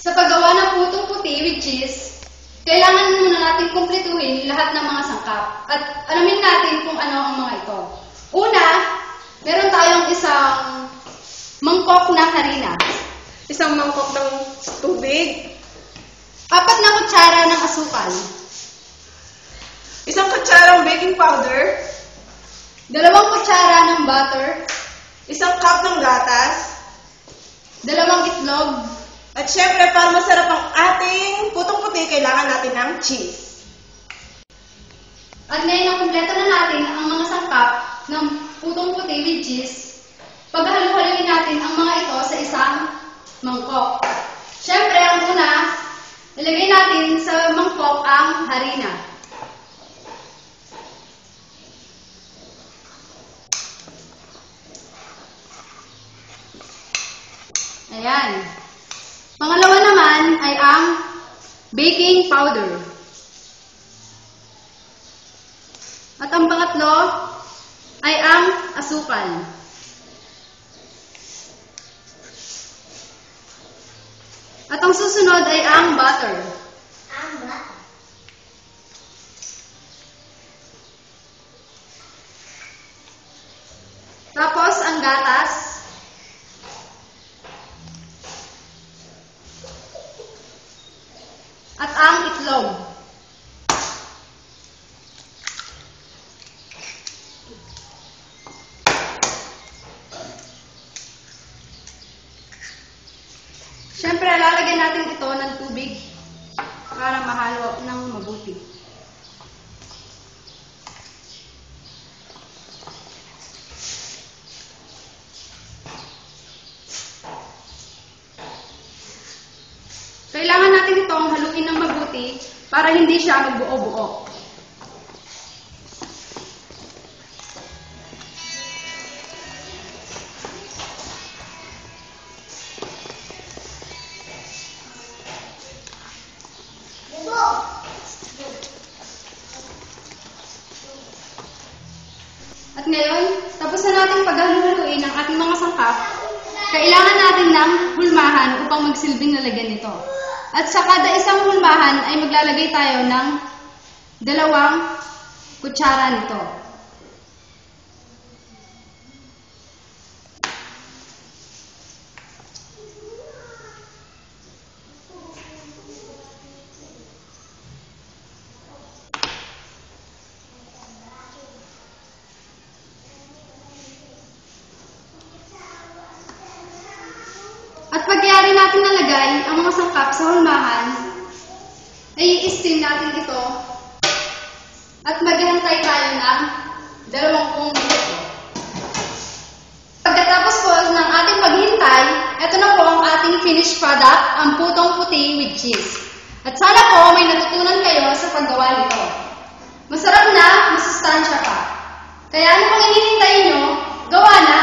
Sa paggawa ng putong puti with cheese, kailangan muna natin kumpletuhin lahat ng mga sangkap at alamin natin kung ano ang mga ito. Una, meron tayong isang mangkok ng harina, Isang mangkok ng tubig, 4 na kutsara ng asukal, isang kutsarang baking powder, 2 kutsara ng butter, isang cup ng gatas, 2 itlog, at syempre para masarap ang ating putong puti, kailangan natin ng cheese. At ngayon na kumpleto na natin ang mga sangkap ng putong puti with cheese, paghalu-haluin natin ang mga ito sa isang mangkok. Siyempre, ang una, ilagay natin sa mangkok ang harina. Ayan. Pangalawa naman ay ang baking powder. At ang pangatlo ay ang asukal. At ang susunod ay ang butter. Tapos ang gatas. At ang itlog. Siyempre, lalagyan natin ito ng tubig para mahalo ng mabuti. Kailangan natin itong haluin ng mabuti para hindi siya magbuo-buo. At ngayon, tapos na natin paghahaluin ang ating mga sangkap, kailangan natin ng hulmahan upang magsilbing lalagyan nito. At sa kada isang hulmahan ay maglalagay tayo ng 2 kutsara nito. At pagyari natin nalagay ang mga sangkap sa hulmahan, ay i-steam natin ito at maghihintay tayo ng 20 minuto. Pagkatapos po ng ating paghintay, ito na po ang ating finished product, ang putong puti with cheese. At sana po may natutunan kayo sa paggawa nito. Masarap na, masustansya pa. Kaya ano pang hinihintay nyo, gawa na